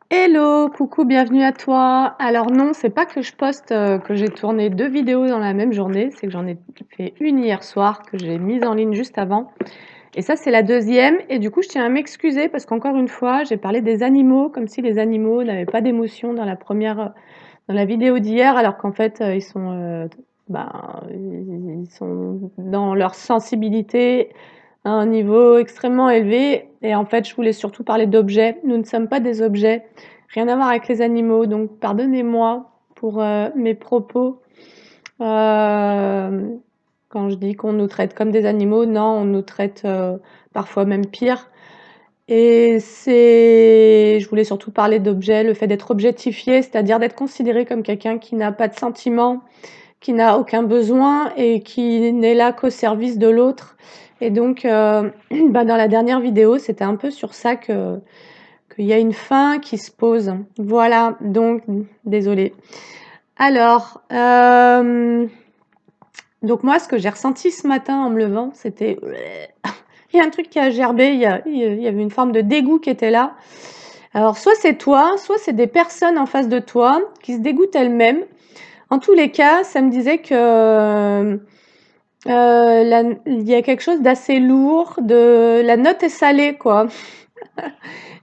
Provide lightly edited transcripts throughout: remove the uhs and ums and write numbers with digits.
Hello, coucou, bienvenue à toi. Alors non, c'est pas que je poste, que j'ai tourné 2 vidéos dans la même journée, c'est que j'en ai fait une hier soir que j'ai mise en ligne juste avant et ça, c'est la deuxième. Et du coup, je tiens à m'excuser parce qu'encore une fois, j'ai parlé des animaux comme si les animaux n'avaient pas d'émotion dans la première, dans la vidéo d'hier alors qu'en fait, ils sont, ben, ils sont dans leur sensibilité à un niveau extrêmement élevé et en fait, je voulais surtout parler d'objets. Nous ne sommes pas des objets, rien à voir avec les animaux, donc pardonnez-moi pour mes propos. Euh, Quand je dis qu'on nous traite comme des animaux, non, on nous traite parfois même pire. Je voulais surtout parler d'objets, le fait d'être objectifié, c'est-à-dire d'être considéré comme quelqu'un qui n'a pas de sentiments, qui n'a aucun besoin et qui n'est là qu'au service de l'autre. Et donc, bah, dans la dernière vidéo, c'était un peu sur ça qu'il y a une fin qui se pose. Voilà, donc, désolée. Alors, donc moi, ce que j'ai ressenti ce matin en me levant, c'était... Il y a un truc qui a gerbé, il y avait une forme de dégoût qui était là. Alors, soit c'est toi, soit c'est des personnes en face de toi qui se dégoûtent elles-mêmes. En tous les cas, ça me disait que il y a quelque chose d'assez lourd, la note est salée, quoi.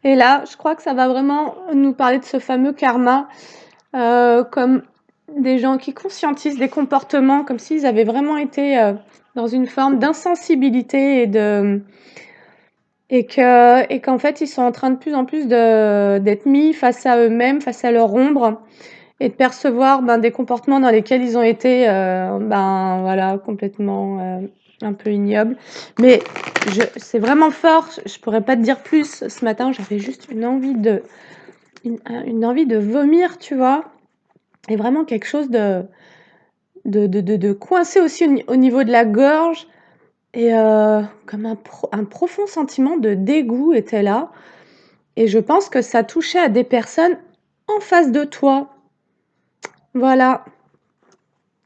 Et là, je crois que ça va vraiment nous parler de ce fameux karma, comme des gens qui conscientisent des comportements, comme s'ils avaient vraiment été dans une forme d'insensibilité et qu'en fait, ils sont en train de plus en plus d'être mis face à eux-mêmes, face à leur ombre, et de percevoir des comportements dans lesquels ils ont été voilà, complètement un peu ignobles. Mais c'est vraiment fort, je pourrais pas te dire plus. Ce matin, j'avais juste une envie de vomir, tu vois, et vraiment quelque chose de coincé aussi au niveau de la gorge, et comme un profond sentiment de dégoût était là. Et je pense que ça touchait à des personnes en face de toi. Voilà,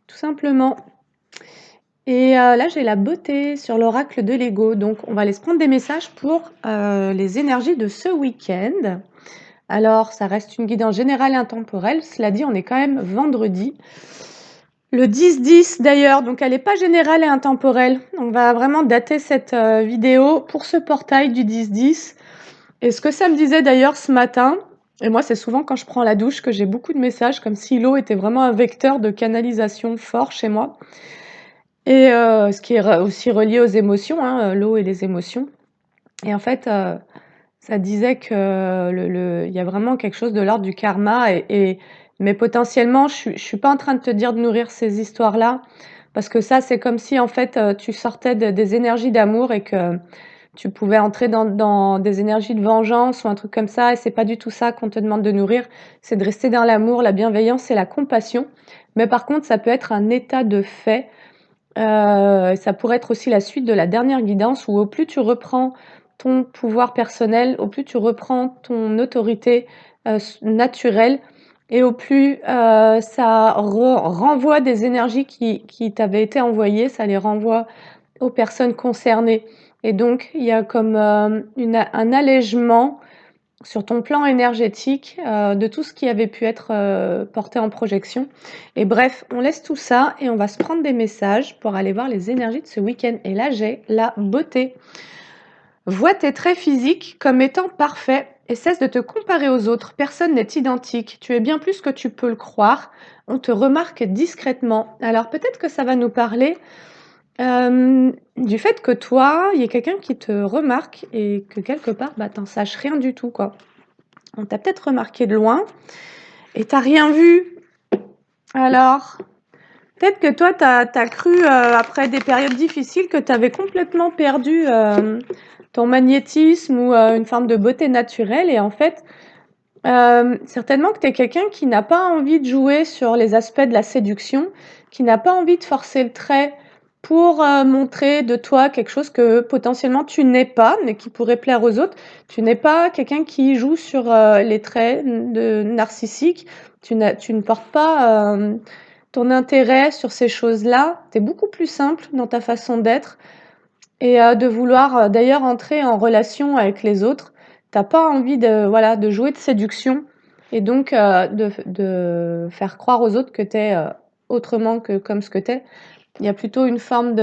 tout simplement. Et là, j'ai la beauté sur l'oracle de l'ego. Donc, on va aller se prendre des messages pour les énergies de ce week-end. Alors, ça reste une guidance générale et intemporelle. Cela dit, on est quand même vendredi. Le 10-10 d'ailleurs, donc elle n'est pas générale et intemporelle. On va vraiment dater cette vidéo pour ce portail du 10-10. Et ce que ça me disait d'ailleurs ce matin, et moi c'est souvent quand je prends la douche que j'ai beaucoup de messages, comme si l'eau était vraiment un vecteur de canalisation fort chez moi. Et ce qui est aussi relié aux émotions, hein, l'eau et les émotions. Et en fait, ça disait que il y a vraiment quelque chose de l'ordre du karma mais potentiellement, je suis pas en train de te dire de nourrir ces histoires-là, parce que ça, c'est comme si en fait, tu sortais des énergies d'amour et que tu pouvais entrer dans des énergies de vengeance ou un truc comme ça, et c'est pas du tout ça qu'on te demande de nourrir. C'est de rester dans l'amour, la bienveillance et la compassion. Mais par contre, ça peut être un état de fait. Ça pourrait être aussi la suite de la dernière guidance où au plus tu reprends ton pouvoir personnel, au plus tu reprends ton autorité naturelle, et au plus ça renvoie des énergies qui t'avaient été envoyées, ça les renvoie aux personnes concernées. Et donc, il y a comme un allègement sur ton plan énergétique de tout ce qui avait pu être porté en projection. Et bref, on laisse tout ça et on va se prendre des messages pour aller voir les énergies de ce week-end. Et là, j'ai la beauté. Vois tes traits physiques comme étant parfaits et cesse de te comparer aux autres. Personne n'est identique. Tu es bien plus que tu peux le croire. On te remarque discrètement. Alors peut-être que ça va nous parler du fait que toi, il y a quelqu'un qui te remarque et que quelque part, bah, t'en saches rien du tout, quoi. On t'a peut-être remarqué de loin et t'as rien vu. Alors, peut-être que toi, t'as cru, après des périodes difficiles, que tu avais complètement perdu ton magnétisme ou une forme de beauté naturelle. Et en fait, certainement que tu es quelqu'un qui n'a pas envie de jouer sur les aspects de la séduction, qui n'a pas envie de forcer le trait pour montrer de toi quelque chose que potentiellement tu n'es pas, mais qui pourrait plaire aux autres. Tu n'es pas quelqu'un qui joue sur les traits narcissiques. Tu ne portes pas ton intérêt sur ces choses-là. Tu es beaucoup plus simple dans ta façon d'être et de vouloir d'ailleurs entrer en relation avec les autres. t'as pas envie de, voilà, de jouer de séduction et donc de faire croire aux autres que t'es autrement que comme ce que t'es. Il y a plutôt une forme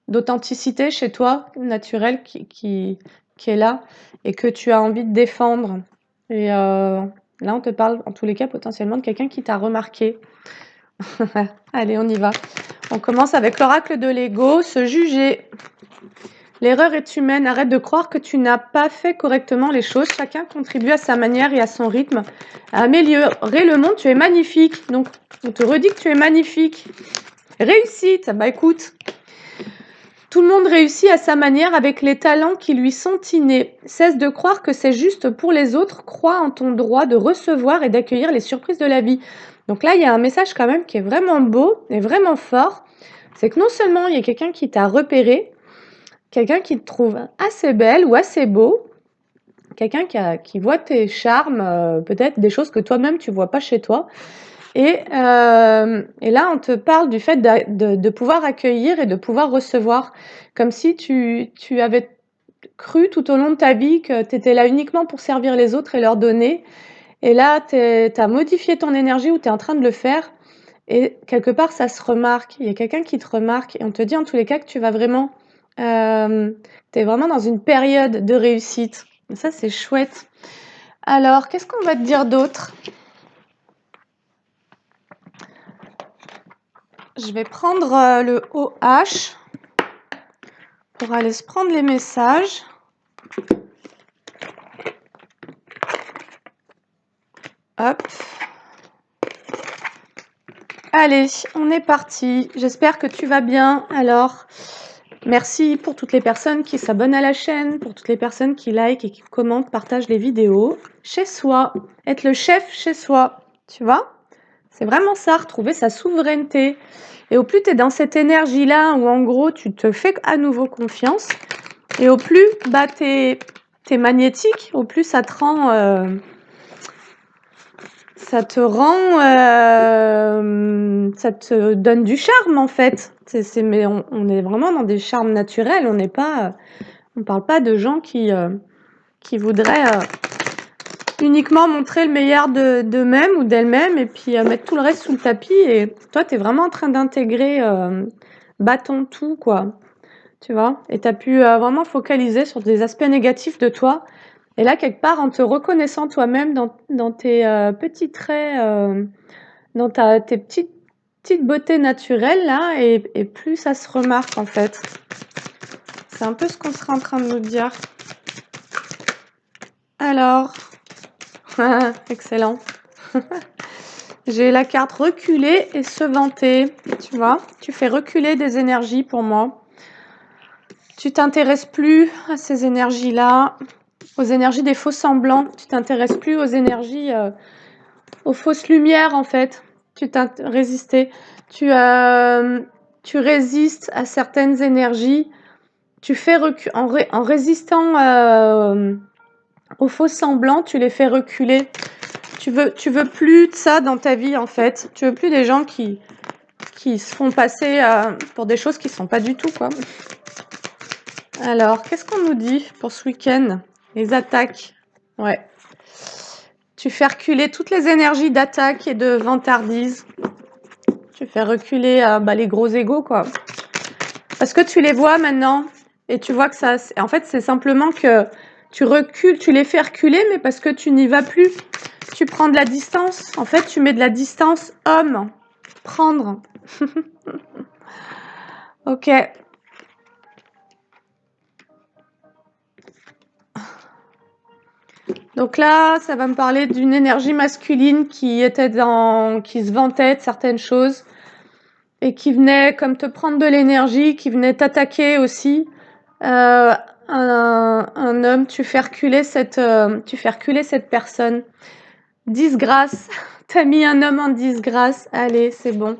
d'authenticité chez toi, naturelle, qui est là et que tu as envie de défendre. Et là, on te parle, en tous les cas, potentiellement de quelqu'un qui t'a remarqué. Allez, on y va. On commence avec l'oracle de l'ego, se juger. L'erreur est humaine, arrête de croire que tu n'as pas fait correctement les choses. Chacun contribue à sa manière et à son rythme à améliorer le monde. Tu es magnifique. Donc, on te redit que tu es magnifique. Réussite, bah écoute, tout le monde réussit à sa manière avec les talents qui lui sont innés. Cesse de croire que c'est juste pour les autres. Crois en ton droit de recevoir et d'accueillir les surprises de la vie. Donc là, il y a un message quand même qui est vraiment beau et vraiment fort. C'est que non seulement il y a quelqu'un qui t'a repéré, quelqu'un qui te trouve assez belle ou assez beau, quelqu'un qui voit tes charmes, peut-être des choses que toi-même tu vois pas chez toi. Et là, on te parle du fait de pouvoir accueillir et de pouvoir recevoir, comme si tu avais cru tout au long de ta vie que tu étais là uniquement pour servir les autres et leur donner. Et là, tu as modifié ton énergie ou tu es en train de le faire. Et quelque part, ça se remarque. Il y a quelqu'un qui te remarque et on te dit en tous les cas que tu vas vraiment, tu es vraiment dans une période de réussite. Et ça, c'est chouette. Alors, qu'est-ce qu'on va te dire d'autre? Je vais prendre le OH pour aller se prendre les messages. Hop. Allez, on est parti. J'espère que tu vas bien. Alors, merci pour toutes les personnes qui s'abonnent à la chaîne, pour toutes les personnes qui likent et qui commentent, partagent les vidéos. Chez soi, être le chef chez soi, tu vois? C'est vraiment ça, retrouver sa souveraineté. Et au plus tu es dans cette énergie-là, où en gros, tu te fais à nouveau confiance, et au plus, bah, t'es magnétique, au plus ça te rend... ça te donne du charme en fait. Mais on est vraiment dans des charmes naturels. On parle pas de gens qui voudraient uniquement montrer le meilleur d'eux-mêmes ou d'elles-mêmes et puis mettre tout le reste sous le tapis. Et toi, tu es vraiment en train d'intégrer bâton tout, quoi. Tu vois? Et tu as pu vraiment focaliser sur des aspects négatifs de toi. Et là, quelque part, en te reconnaissant toi-même dans tes petits traits, dans tes petites beautés naturelles, là, et plus ça se remarque, en fait. C'est un peu ce qu'on sera en train de nous dire. Alors, excellent. J'ai la carte reculer et se vanter, tu vois. Tu fais reculer des énergies pour moi. Tu t'intéresses plus à ces énergies-là, aux énergies des faux semblants. Tu t'intéresses plus aux énergies, aux fausses lumières, en fait. Tu résistais. Tu résistes à certaines énergies. Tu fais en résistant aux faux semblants, tu les fais reculer. Tu veux plus de ça dans ta vie, en fait. Tu veux plus des gens qui se font passer pour des choses qui sont pas du tout, quoi. Alors, qu'est-ce qu'on nous dit pour ce week-end? Les attaques. Ouais. Tu fais reculer toutes les énergies d'attaque et de vantardise. Tu fais reculer les gros égos, quoi. Parce que tu les vois maintenant et tu vois que ça... En fait, c'est simplement que tu recules, tu les fais reculer, mais parce que tu n'y vas plus. Tu prends de la distance. En fait, tu mets de la distance homme. Prendre. Ok. Donc là, ça va me parler d'une énergie masculine qui se vantait de certaines choses et qui venait comme te prendre de l'énergie, qui venait t'attaquer aussi. Un homme, tu fais reculer cette personne. Disgrâce. T'as mis un homme en disgrâce. Allez, c'est bon.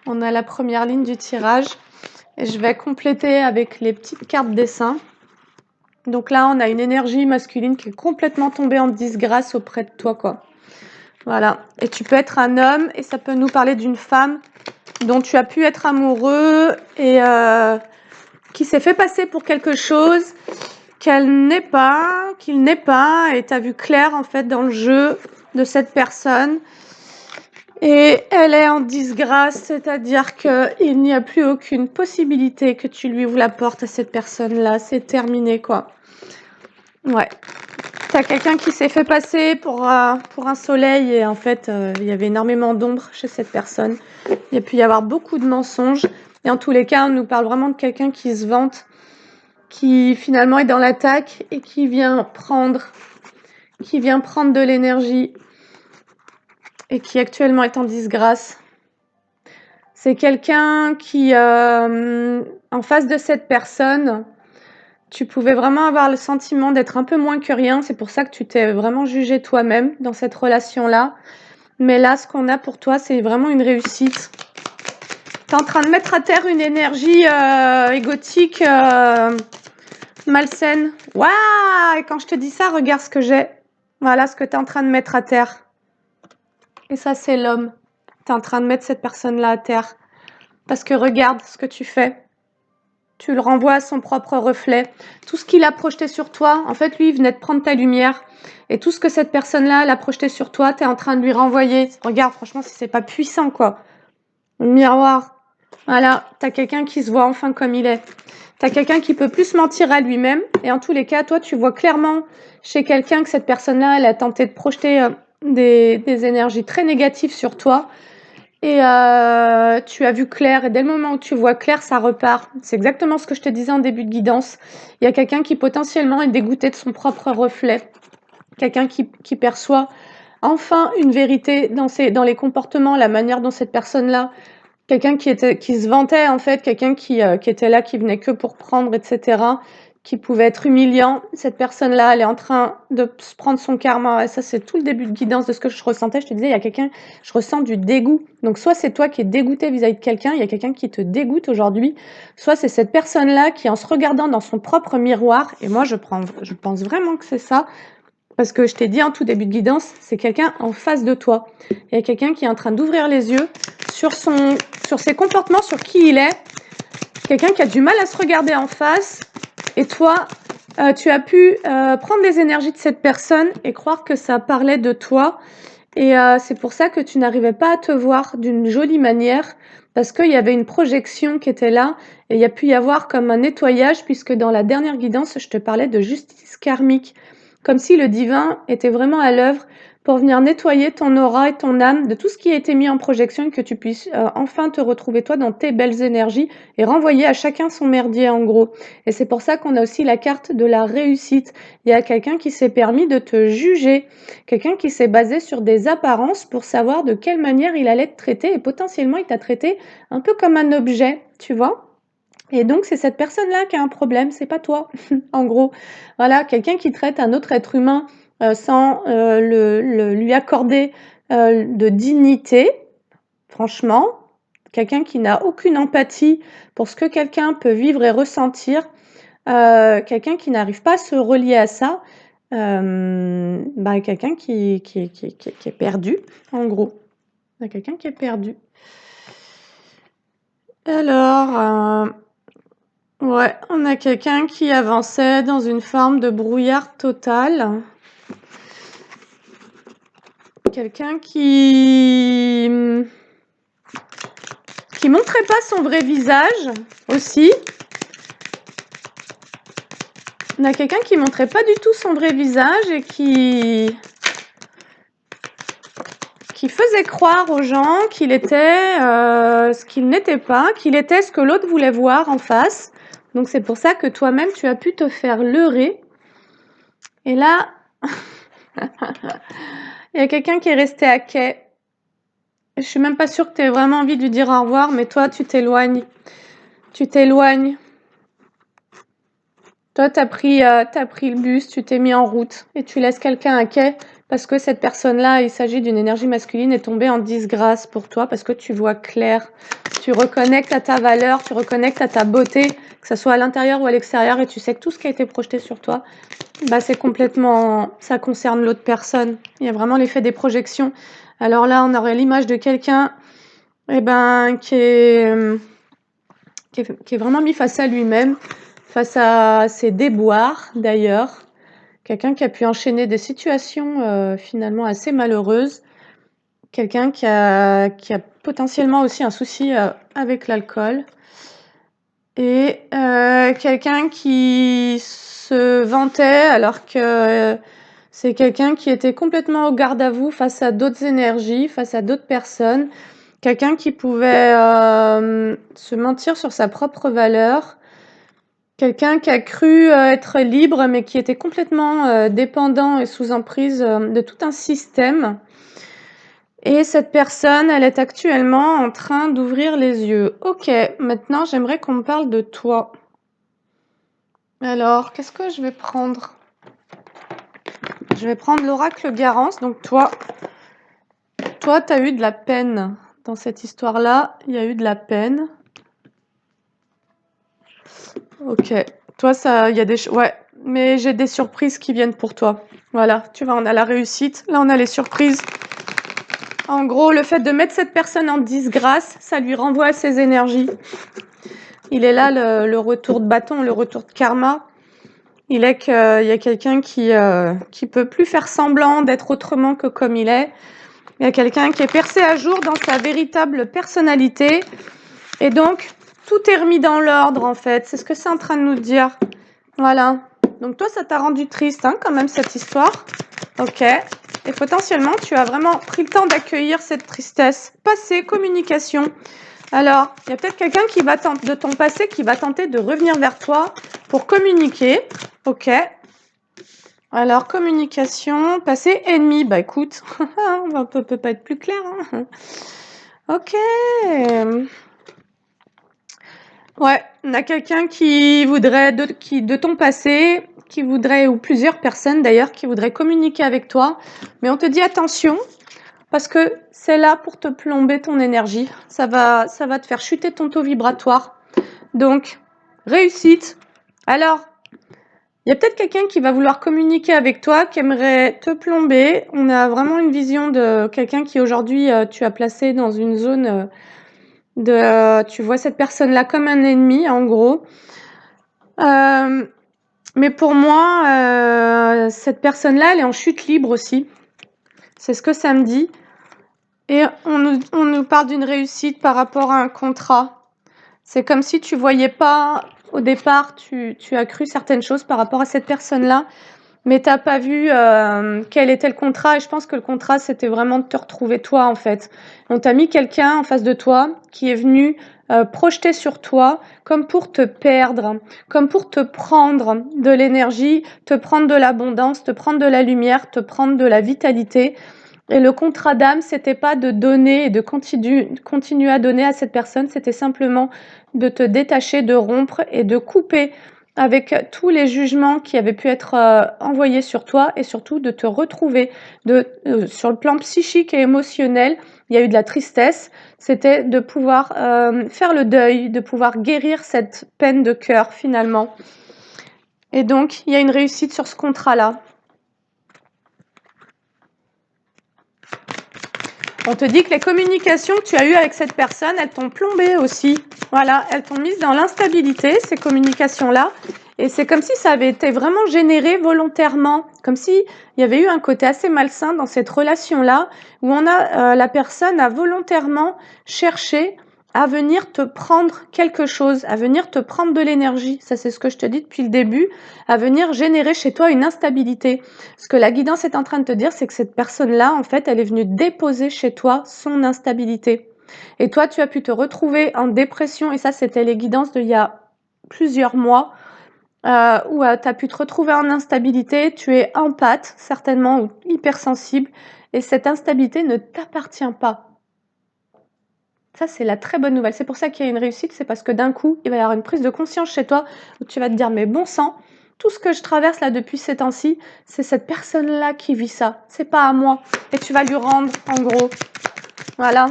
On a la première ligne du tirage. Et je vais compléter avec les petites cartes dessin. Donc là, on a une énergie masculine qui est complètement tombée en disgrâce auprès de toi, quoi. Voilà. Et tu peux être un homme et ça peut nous parler d'une femme dont tu as pu être amoureux et qui s'est fait passer pour quelque chose, qu'il n'est pas, et tu as vu clair en fait dans le jeu de cette personne. Et elle est en disgrâce, c'est-à-dire qu'il n'y a plus aucune possibilité que tu lui ouvres la porte à cette personne-là. C'est terminé, quoi. Ouais. T'as quelqu'un qui s'est fait passer pour un soleil et en fait, il y avait énormément d'ombre chez cette personne. Il y a pu y avoir beaucoup de mensonges. Et en tous les cas, on nous parle vraiment de quelqu'un qui se vante, qui finalement est dans l'attaque et qui vient prendre de l'énergie et qui actuellement est en disgrâce. C'est quelqu'un qui, en face de cette personne, tu pouvais vraiment avoir le sentiment d'être un peu moins que rien. C'est pour ça que tu t'es vraiment jugé toi-même dans cette relation-là. Mais là, ce qu'on a pour toi, c'est vraiment une réussite. Tu es en train de mettre à terre une énergie égotique, malsaine. Waouh! Et quand je te dis ça, regarde ce que j'ai. Voilà ce que tu es en train de mettre à terre. Et ça, c'est l'homme. Tu es en train de mettre cette personne-là à terre. Parce que regarde ce que tu fais. Tu le renvoies à son propre reflet. Tout ce qu'il a projeté sur toi, en fait, lui, il venait de prendre ta lumière. Et tout ce que cette personne-là, elle a projeté sur toi, tu es en train de lui renvoyer. Regarde, franchement, si c'est pas puissant, quoi. Le miroir. Voilà, tu as quelqu'un qui se voit enfin comme il est. Tu as quelqu'un qui peut plus mentir à lui-même. Et en tous les cas, toi, tu vois clairement chez quelqu'un que cette personne-là, elle a tenté de projeter des énergies très négatives sur toi. Et tu as vu clair. Et dès le moment où tu vois clair, ça repart. C'est exactement ce que je te disais en début de guidance. Il y a quelqu'un qui potentiellement est dégoûté de son propre reflet. Quelqu'un qui perçoit enfin une vérité dans les comportements, la manière dont cette personne-là, quelqu'un qui se vantait en fait, quelqu'un qui était là, qui venait que pour prendre, etc., qui pouvait être humiliant. Cette personne-là, elle est en train de se prendre son karma. Et ça, c'est tout le début de guidance de ce que je ressentais. Je te disais, il y a quelqu'un, je ressens du dégoût. Donc, soit c'est toi qui es dégoûté vis-à-vis de quelqu'un, il y a quelqu'un qui te dégoûte aujourd'hui, soit c'est cette personne-là qui, en se regardant dans son propre miroir, et moi, je pense vraiment que c'est ça, parce que je t'ai dit en tout début de guidance, c'est quelqu'un en face de toi. Il y a quelqu'un qui est en train d'ouvrir les yeux sur ses comportements, sur qui il est. Quelqu'un qui a du mal à se regarder en face. Et toi, tu as pu prendre les énergies de cette personne et croire que ça parlait de toi. Et c'est pour ça que tu n'arrivais pas à te voir d'une jolie manière, parce qu'il y avait une projection qui était là. Et il y a pu y avoir comme un nettoyage, puisque dans la dernière guidance, je te parlais de justice karmique. Comme si le divin était vraiment à l'œuvre pour venir nettoyer ton aura et ton âme de tout ce qui a été mis en projection et que tu puisses enfin te retrouver toi dans tes belles énergies et renvoyer à chacun son merdier en gros. Et c'est pour ça qu'on a aussi la carte de la réussite. Il y a quelqu'un qui s'est permis de te juger, quelqu'un qui s'est basé sur des apparences pour savoir de quelle manière il allait te traiter et potentiellement il t'a traité un peu comme un objet, tu vois. Et donc, c'est cette personne-là qui a un problème, c'est pas toi, en gros. Voilà, quelqu'un qui traite un autre être humain sans lui accorder de dignité, franchement, quelqu'un qui n'a aucune empathie pour ce que quelqu'un peut vivre et ressentir, quelqu'un qui n'arrive pas à se relier à ça, quelqu'un qui est perdu, en gros. Quelqu'un qui est perdu. Alors, ouais, on a quelqu'un qui avançait dans une forme de brouillard total. Quelqu'un qui montrait pas son vrai visage aussi. On a quelqu'un qui montrait pas du tout son vrai visage et qui faisait croire aux gens qu'il était ce qu'il n'était pas, qu'il était ce que l'autre voulait voir en face. Donc c'est pour ça que toi-même tu as pu te faire leurrer. Et là, il y a quelqu'un qui est resté à quai. Je suis même pas sûre que tu aies vraiment envie de lui dire au revoir, mais toi, tu t'éloignes. Tu t'éloignes. Toi, t'as pris le bus, tu t'es mis en route et tu laisses quelqu'un à quai parce que cette personne-là, il s'agit d'une énergie masculine, est tombée en disgrâce pour toi parce que tu vois clair. Tu reconnectes à ta valeur, tu reconnectes à ta beauté, que ce soit à l'intérieur ou à l'extérieur, et tu sais que tout ce qui a été projeté sur toi, c'est complètement, ça concerne l'autre personne. Il y a vraiment l'effet des projections. Alors là, on aurait l'image de quelqu'un, qui est vraiment mis face à lui-même, face à ses déboires d'ailleurs. Quelqu'un qui a pu enchaîner des situations, finalement assez malheureuses. Quelqu'un qui a potentiellement aussi un souci, avec l'alcool. Et quelqu'un qui se vantait alors que c'est quelqu'un qui était complètement au garde à vous face à d'autres énergies, face à d'autres personnes. Quelqu'un qui pouvait se mentir sur sa propre valeur. Quelqu'un qui a cru être libre mais qui était complètement dépendant et sous emprise de tout un système. Et cette personne, elle est actuellement en train d'ouvrir les yeux. Ok, maintenant j'aimerais qu'on me parle de toi. Alors, qu'est-ce que je vais prendre? Je vais prendre l'oracle Garance. Donc toi, tu as eu de la peine dans cette histoire-là. Il y a eu de la peine. Ok. Toi, ça, il y a des... Ouais, mais j'ai des surprises qui viennent pour toi. Voilà, tu vois, on a la réussite. Là, on a les surprises. En gros, le fait de mettre cette personne en disgrâce, ça lui renvoie à ses énergies. Il est là, le retour de bâton, le retour de karma. Il est qu'il y a quelqu'un qui peut plus faire semblant d'être autrement que comme il est. Il y a quelqu'un qui est percé à jour dans sa véritable personnalité. Et donc, tout est remis dans l'ordre, en fait. C'est ce que c'est en train de nous dire. Voilà. Donc toi, ça t'a rendu triste, hein, quand même, cette histoire. Ok. Et potentiellement, tu as vraiment pris le temps d'accueillir cette tristesse. Passé, communication. Alors, il y a peut-être quelqu'un qui va de ton passé qui va tenter de revenir vers toi pour communiquer. Ok. Alors, communication, passé, ennemi. Bah écoute, on peut pas être plus clair. Hein. Ok. Ouais, on a quelqu'un qui voudrait, de ton passé, qui voudrait, ou plusieurs personnes d'ailleurs, qui voudraient communiquer avec toi. Mais on te dit attention, parce que c'est là pour te plomber ton énergie. Ça va te faire chuter ton taux vibratoire. Donc, réussite. Alors, il y a peut-être quelqu'un qui va vouloir communiquer avec toi, qui aimerait te plomber. On a vraiment une vision de quelqu'un qui aujourd'hui, tu as placé dans une zone tu vois cette personne-là comme un ennemi, en gros. Mais pour moi, cette personne-là, elle est en chute libre aussi. C'est ce que ça me dit. Et on nous parle d'une réussite par rapport à un contrat. C'est comme si tu voyais pas, au départ, tu as cru certaines choses par rapport à cette personne-là, mais t'as pas vu quel était le contrat. Et je pense que le contrat, c'était vraiment de te retrouver toi, en fait. On t'a mis quelqu'un en face de toi qui est venu projeter sur toi comme pour te perdre, comme pour te prendre de l'énergie, te prendre de l'abondance, te prendre de la lumière, te prendre de la vitalité. Et le contrat d'âme, c'était pas de donner et de continuer à donner à cette personne, c'était simplement de te détacher, de rompre et de couper avec tous les jugements qui avaient pu être envoyés sur toi et surtout de te retrouver sur le plan psychique et émotionnel. Il y a eu de la tristesse, c'était de pouvoir faire le deuil, de pouvoir guérir cette peine de cœur finalement. Et donc, il y a une réussite sur ce contrat-là. On te dit que les communications que tu as eues avec cette personne, elles t'ont plombé aussi. Voilà, elles t'ont mise dans l'instabilité, ces communications-là. Et c'est comme si ça avait été vraiment généré volontairement, comme si il y avait eu un côté assez malsain dans cette relation-là, où la personne a volontairement cherché à venir te prendre quelque chose, à venir te prendre de l'énergie. Ça, c'est ce que je te dis depuis le début, à venir générer chez toi une instabilité. Ce que la guidance est en train de te dire, c'est que cette personne-là, en fait, elle est venue déposer chez toi son instabilité. Et toi, tu as pu te retrouver en dépression, et ça, c'était les guidances d'il y a plusieurs mois, où tu as pu te retrouver en instabilité, tu es empathe, certainement, ou hypersensible, et cette instabilité ne t'appartient pas. Ça, c'est la très bonne nouvelle. C'est pour ça qu'il y a une réussite, c'est parce que d'un coup, il va y avoir une prise de conscience chez toi, où tu vas te dire, mais bon sang, tout ce que je traverse là depuis ces temps-ci, c'est cette personne-là qui vit ça. C'est pas à moi. Et tu vas lui rendre, en gros. Voilà.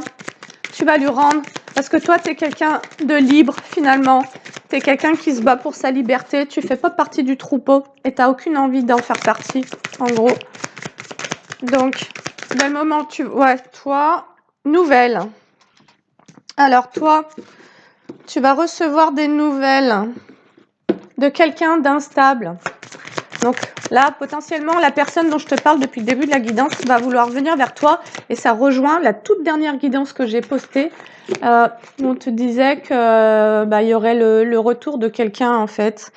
Tu vas lui rendre. Parce que toi, tu es quelqu'un de libre, finalement. Tu es quelqu'un qui se bat pour sa liberté. Tu fais pas partie du troupeau. Et tu n'as aucune envie d'en faire partie, en gros. Donc, dès le moment où ouais, toi, nouvelle. Alors, toi, tu vas recevoir des nouvelles de quelqu'un d'instable. Donc là, potentiellement, la personne dont je te parle depuis le début de la guidance va vouloir venir vers toi et ça rejoint la toute dernière guidance que j'ai postée où on te disait que il y aurait le retour de quelqu'un en fait.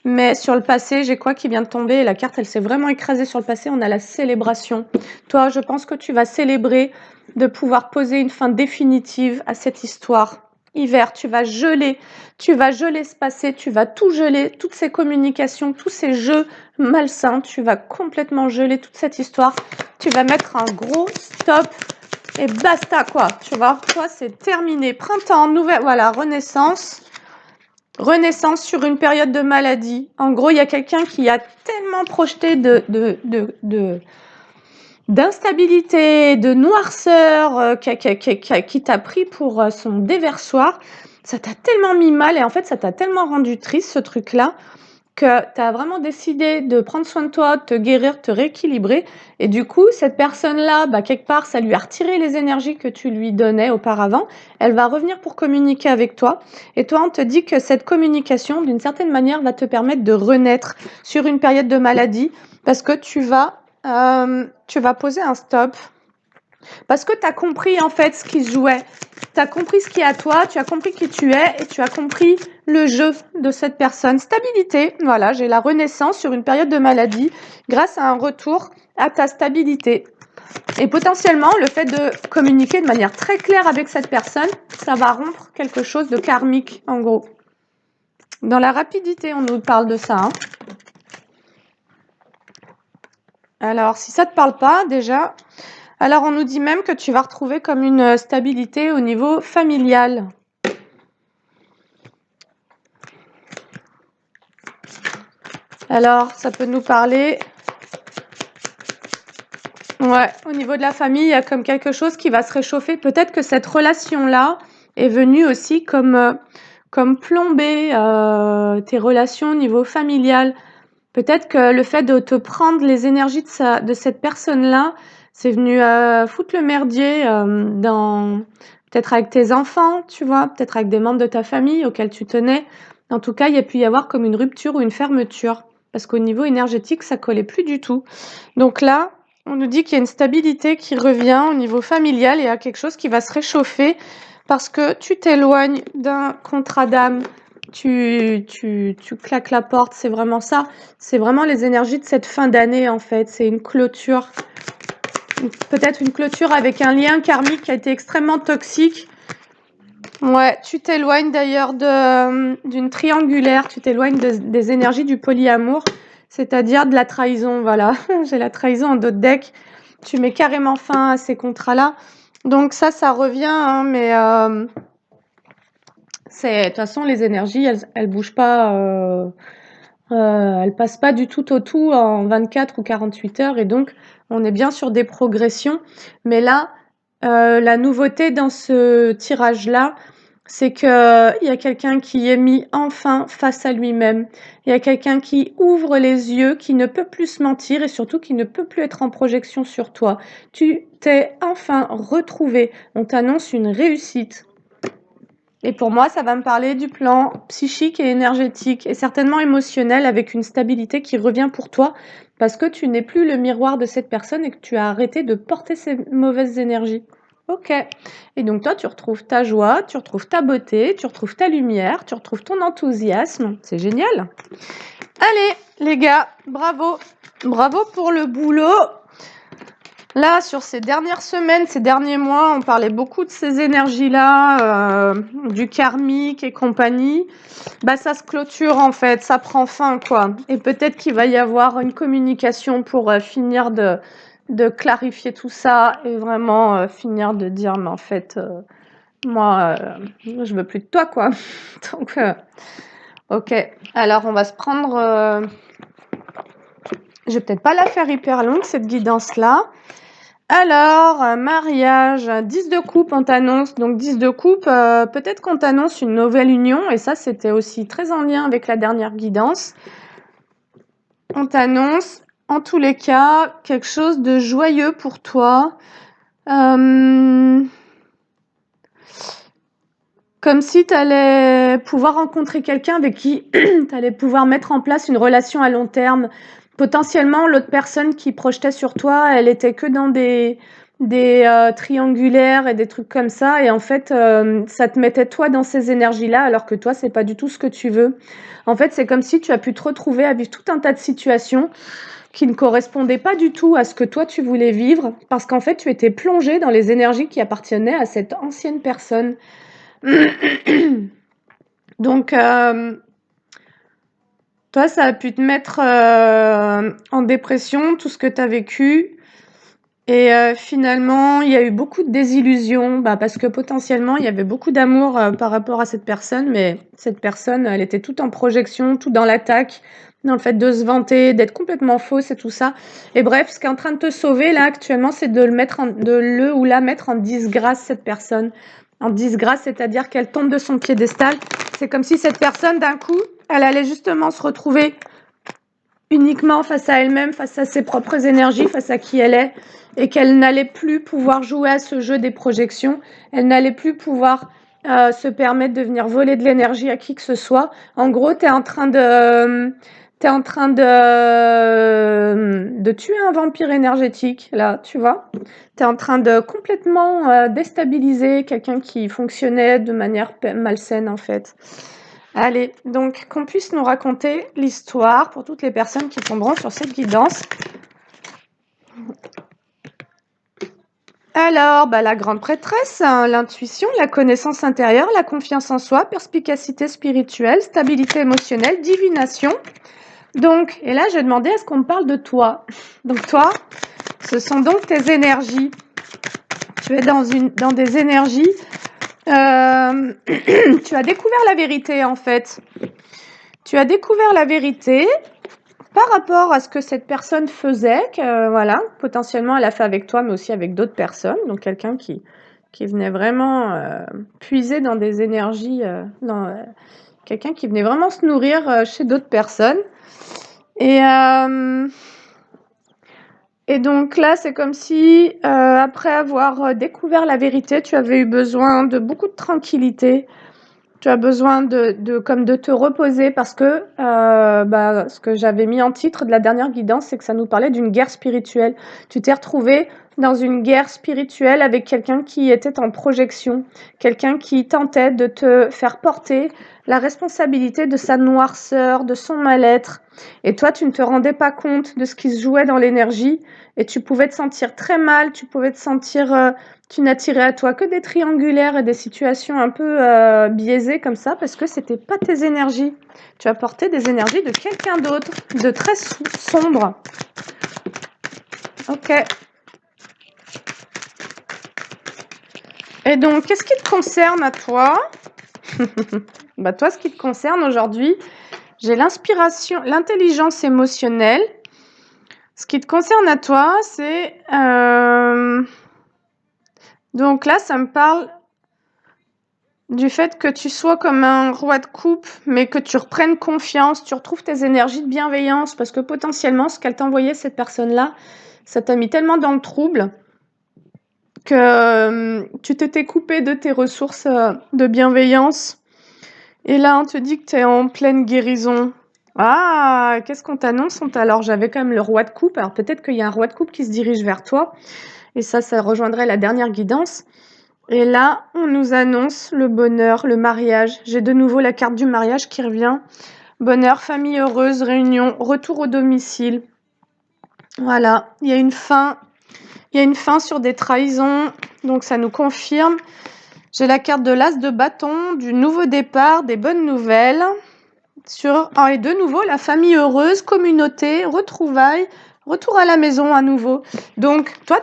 Mais sur le passé, j'ai quoi qui vient de tomber et la carte, elle s'est vraiment écrasée sur le passé. On a la célébration. Toi, je pense que tu vas célébrer de pouvoir poser une fin définitive à cette histoire. Hiver, tu vas geler ce passé, tu vas tout geler, toutes ces communications, tous ces jeux malsains, tu vas complètement geler toute cette histoire. Tu vas mettre un gros stop et basta quoi, tu vois. Toi, c'est terminé. Printemps, nouvelle, voilà, renaissance. Renaissance sur une période de maladie. En gros, il y a quelqu'un qui a tellement projeté d'instabilité, de noirceur, qui t'a pris pour son déversoir. Ça t'a tellement mis mal et en fait, ça t'a tellement rendu triste, ce truc-là, que tu as vraiment décidé de prendre soin de toi, de te guérir, de te rééquilibrer. Et du coup, cette personne-là, quelque part, ça lui a retiré les énergies que tu lui donnais auparavant. Elle va revenir pour communiquer avec toi. Et toi, on te dit que cette communication, d'une certaine manière, va te permettre de renaître sur une période de maladie parce que tu vas poser un stop. Parce que tu as compris en fait ce qui se jouait. Tu as compris ce qui est à toi, tu as compris qui tu es et tu as compris le jeu de cette personne. Stabilité, voilà, j'ai la renaissance sur une période de maladie grâce à un retour à ta stabilité. Et potentiellement, le fait de communiquer de manière très claire avec cette personne, ça va rompre quelque chose de karmique, en gros. Dans la rapidité, on nous parle de ça. Alors, si ça ne te parle pas, déjà... Alors, on nous dit même que tu vas retrouver comme une stabilité au niveau familial. Alors, ça peut nous parler... Ouais, au niveau de la famille, il y a comme quelque chose qui va se réchauffer. Peut-être que cette relation-là est venue aussi comme plomber tes relations au niveau familial. Peut-être que le fait de te prendre les énergies de cette personne-là, c'est venu foutre le merdier peut-être avec tes enfants, tu vois, peut-être avec des membres de ta famille auxquels tu tenais. En tout cas, il y a pu y avoir comme une rupture ou une fermeture. Parce qu'au niveau énergétique, ça collait plus du tout. Donc là, on nous dit qu'il y a une stabilité qui revient au niveau familial et il y a quelque chose qui va se réchauffer parce que tu t'éloignes d'un contrat d'âme. Tu claques la porte, c'est vraiment ça. C'est vraiment les énergies de cette fin d'année, en fait. C'est une clôture. Peut-être une clôture avec un lien karmique qui a été extrêmement toxique. Ouais, tu t'éloignes d'ailleurs d'une triangulaire. Tu t'éloignes des énergies du polyamour, c'est-à-dire de la trahison, voilà. J'ai la trahison en dos de deck. Tu mets carrément fin à ces contrats-là. Donc ça revient, hein, mais... de toute façon, les énergies, elles bougent pas... elles passent pas du tout au tout en 24 ou 48 heures et donc on est bien sur des progressions. Mais là, la nouveauté dans ce tirage-là, c'est qu'il y a quelqu'un qui est mis enfin face à lui-même. Il y a quelqu'un qui ouvre les yeux, qui ne peut plus se mentir et surtout qui ne peut plus être en projection sur toi. Tu t'es enfin retrouvé. On t'annonce une réussite. Et pour moi, ça va me parler du plan psychique et énergétique et certainement émotionnel avec une stabilité qui revient pour toi parce que tu n'es plus le miroir de cette personne et que tu as arrêté de porter ces mauvaises énergies. Ok. Et donc toi, tu retrouves ta joie, tu retrouves ta beauté, tu retrouves ta lumière, tu retrouves ton enthousiasme. C'est génial. Allez, les gars, bravo. Bravo pour le boulot. Là, sur ces dernières semaines, ces derniers mois, on parlait beaucoup de ces énergies-là, du karmique et compagnie. Ça se clôture en fait, ça prend fin quoi. Et peut-être qu'il va y avoir une communication pour finir de clarifier tout ça et vraiment finir de dire mais en fait, moi, je veux plus de toi quoi. Donc, ok. Alors, on va se prendre... Je vais peut-être pas la faire hyper longue cette guidance-là. Alors, mariage, 10 de coupe, on t'annonce. Donc 10 de coupe, peut-être qu'on t'annonce une nouvelle union. Et ça, c'était aussi très en lien avec la dernière guidance. On t'annonce, en tous les cas, quelque chose de joyeux pour toi. Comme Comme si tu allais pouvoir rencontrer quelqu'un avec qui tu allais pouvoir mettre en place une relation à long terme. Potentiellement, l'autre personne qui projetait sur toi, elle était que dans des triangulaires et des trucs comme ça et en fait, ça te mettait toi dans ces énergies-là alors que toi, c'est pas du tout ce que tu veux. En fait, c'est comme si tu as pu te retrouver à vivre tout un tas de situations qui ne correspondaient pas du tout à ce que toi tu voulais vivre parce qu'en fait, tu étais plongé dans les énergies qui appartenaient à cette ancienne personne. Donc, toi, ça a pu te mettre en dépression, tout ce que tu as vécu. Et finalement, il y a eu beaucoup de désillusions, bah, parce que potentiellement, il y avait beaucoup d'amour par rapport à cette personne, mais cette personne, elle était toute en projection, tout dans l'attaque, dans le fait de se vanter, d'être complètement fausse et tout ça. Et bref, ce qui est en train de te sauver là actuellement, c'est de le ou la mettre en disgrâce, cette personne. En disgrâce, c'est-à-dire qu'elle tombe de son piédestal. C'est comme si cette personne, d'un coup, elle allait justement se retrouver uniquement face à elle-même, face à ses propres énergies, face à qui elle est, et qu'elle n'allait plus pouvoir jouer à ce jeu des projections, elle n'allait plus pouvoir se permettre de venir voler de l'énergie à qui que ce soit. En gros, tu es en train de tuer un vampire énergétique, là, tu vois. Tu es en train de complètement déstabiliser quelqu'un qui fonctionnait de manière malsaine, en fait. Allez, donc qu'on puisse nous raconter l'histoire pour toutes les personnes qui tomberont sur cette guidance. Alors, la grande prêtresse, hein, l'intuition, la connaissance intérieure, la confiance en soi, perspicacité spirituelle, stabilité émotionnelle, divination. Donc, et là, je vais demander à ce qu'on me parle de toi. Donc toi, ce sont donc tes énergies. Tu es dans des énergies. Tu as découvert la vérité, en fait. Tu as découvert la vérité par rapport à ce que cette personne faisait, voilà, potentiellement elle a fait avec toi, mais aussi avec d'autres personnes, donc quelqu'un qui venait vraiment puiser dans des énergies, quelqu'un qui venait vraiment se nourrir chez d'autres personnes. Et donc là, c'est comme si, après avoir découvert la vérité, tu avais eu besoin de beaucoup de tranquillité. Tu as besoin comme de te reposer parce que ce que j'avais mis en titre de la dernière guidance, c'est que ça nous parlait d'une guerre spirituelle. Tu t'es retrouvé dans une guerre spirituelle avec quelqu'un qui était en projection, quelqu'un qui tentait de te faire porter la responsabilité de sa noirceur, de son mal-être. Et toi, tu ne te rendais pas compte de ce qui se jouait dans l'énergie et tu pouvais te sentir très mal, tu pouvais te sentir... tu n'attirais à toi que des triangulaires et des situations un peu biaisées comme ça parce que c'était pas tes énergies. Tu apportais des énergies de quelqu'un d'autre, de très sombre. Ok. Et donc, qu'est-ce qui te concerne à toi? Toi, ce qui te concerne aujourd'hui, j'ai l'inspiration, l'intelligence émotionnelle. Ce qui te concerne à toi, c'est... Donc là, ça me parle du fait que tu sois comme un roi de coupe, mais que tu reprennes confiance, tu retrouves tes énergies de bienveillance, parce que potentiellement, ce qu'elle t'envoyait, cette personne-là, ça t'a mis tellement dans le trouble que tu t'étais coupé de tes ressources de bienveillance. Et là, on te dit que tu es en pleine guérison. Ah, qu'est-ce qu'on t'annonce? Alors, j'avais quand même le roi de coupe. Alors, peut-être qu'il y a un roi de coupe qui se dirige vers toi. Et ça rejoindrait la dernière guidance. Et là, on nous annonce le bonheur, le mariage. J'ai de nouveau la carte du mariage qui revient. Bonheur, famille heureuse, réunion, retour au domicile. Voilà, il y a une fin. Il y a une fin sur des trahisons, donc ça nous confirme. J'ai la carte de l'as de bâton, du nouveau départ, des bonnes nouvelles. Et de nouveau, la famille heureuse, communauté, retrouvailles, retour à la maison à nouveau. Donc, toi,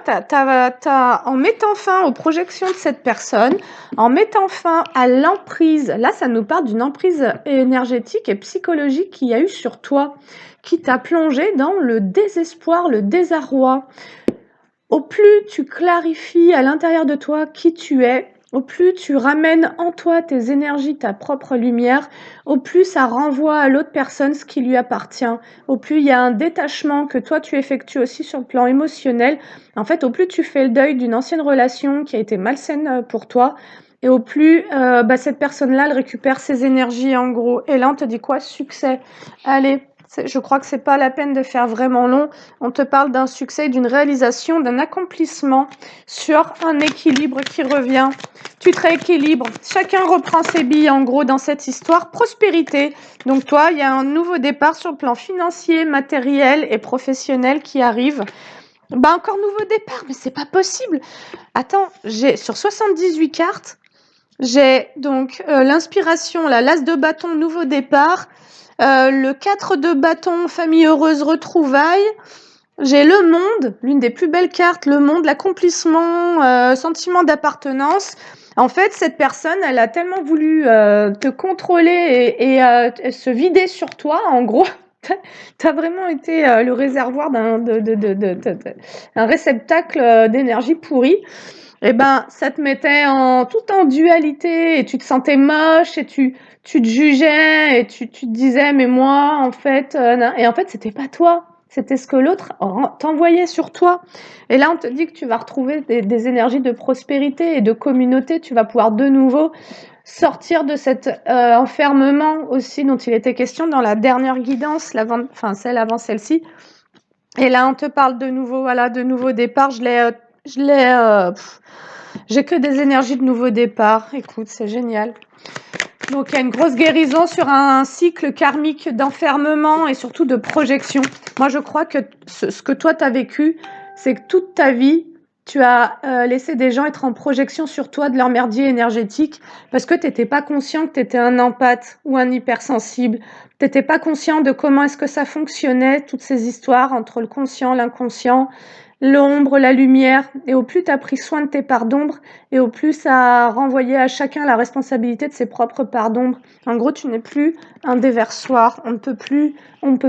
en mettant fin aux projections de cette personne, en mettant fin à l'emprise, là, ça nous parle d'une emprise énergétique et psychologique qu'il y a eu sur toi, qui t'a plongé dans le désespoir, le désarroi. Au plus tu clarifies à l'intérieur de toi qui tu es, au plus tu ramènes en toi tes énergies, ta propre lumière, au plus ça renvoie à l'autre personne ce qui lui appartient, au plus il y a un détachement que toi tu effectues aussi sur le plan émotionnel. En fait, au plus tu fais le deuil d'une ancienne relation qui a été malsaine pour toi, et au plus cette personne-là, elle récupère ses énergies en gros. Et là, on te dit quoi? Succès. Allez, je crois que c'est pas la peine de faire vraiment long. On te parle d'un succès, d'une réalisation, d'un accomplissement sur un équilibre qui revient. Tu te rééquilibres. Chacun reprend ses billes en gros dans cette histoire. Prospérité. Donc toi, il y a un nouveau départ sur le plan financier, matériel et professionnel qui arrive. Encore nouveau départ, mais c'est pas possible. Attends, j'ai sur 78 cartes, j'ai donc l'inspiration, l'as de bâton, nouveau départ, le 4 de bâton, famille heureuse, retrouvailles. J'ai le monde, l'une des plus belles cartes, le monde, l'accomplissement, sentiment d'appartenance. En fait, cette personne, elle a tellement voulu te contrôler et se vider sur toi, en gros. Tu as vraiment été le réservoir un réceptacle d'énergie pourrie. Et ça te mettait tout en dualité et tu te sentais moche et tu te jugeais et tu te disais mais moi en fait et en fait c'était pas toi, c'était ce que l'autre t'envoyait sur toi. Et là on te dit que tu vas retrouver des énergies de prospérité et de communauté, tu vas pouvoir de nouveau sortir de cet enfermement aussi dont il était question dans la dernière guidance, celle avant celle-ci. Et là on te parle de nouveau, voilà, de nouveau départ. J'ai que des énergies de nouveau départ. Écoute, c'est génial. Donc, il y a une grosse guérison sur un cycle karmique d'enfermement et surtout de projection. Moi, je crois que ce que toi, tu as vécu, c'est que toute ta vie, tu as laissé des gens être en projection sur toi de leur merdier énergétique parce que tu n'étais pas conscient que tu étais un empathe ou un hypersensible. Tu n'étais pas conscient de comment est-ce que ça fonctionnait, toutes ces histoires entre le conscient, l'inconscient, l'ombre, la lumière. Et au plus tu as pris soin de tes parts d'ombre, et au plus ça a renvoyé à chacun la responsabilité de ses propres parts d'ombre. En gros, tu n'es plus un déversoir. On ne peut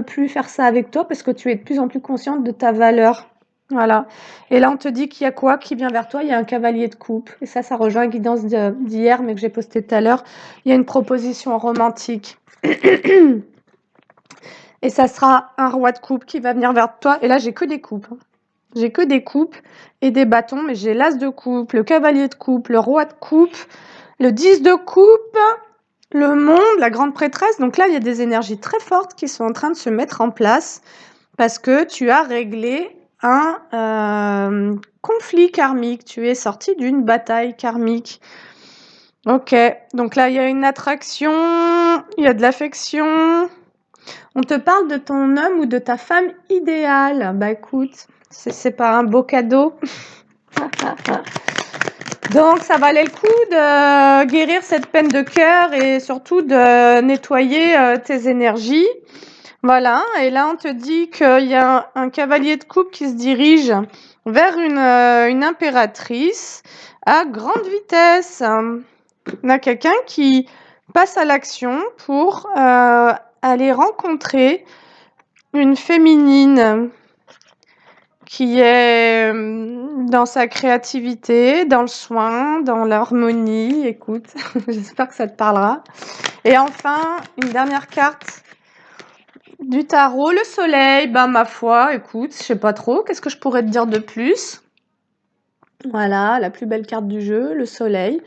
plus faire ça avec toi parce que tu es de plus en plus consciente de ta valeur. Voilà. Et là, on te dit qu'il y a quoi qui vient vers toi? Il y a un cavalier de coupe. Et ça rejoint la guidance d'hier, mais que j'ai posté tout à l'heure. Il y a une proposition romantique. Et ça sera un roi de coupe qui va venir vers toi. Et là, j'ai que des coupes. J'ai que des coupes et des bâtons, mais j'ai l'as de coupe, le cavalier de coupe, le roi de coupe, le 10 de coupe, le monde, la grande prêtresse. Donc là, il y a des énergies très fortes qui sont en train de se mettre en place parce que tu as réglé un conflit karmique. Tu es sorti d'une bataille karmique. Ok, donc là, il y a une attraction, il y a de l'affection. On te parle de ton homme ou de ta femme idéale. Bah écoute, c'est pas un beau cadeau. Donc ça valait le coup de guérir cette peine de cœur et surtout de nettoyer tes énergies. Voilà, et là on te dit qu'il y a un cavalier de coupe qui se dirige vers une impératrice à grande vitesse. On a quelqu'un qui passe à l'action pour aller rencontrer une féminine qui est dans sa créativité, dans le soin, dans l'harmonie. Écoute, j'espère que ça te parlera. Et enfin, une dernière carte du tarot, le soleil. Ma foi, écoute, je sais pas trop. Qu'est-ce que je pourrais te dire de plus? Voilà, la plus belle carte du jeu, le soleil.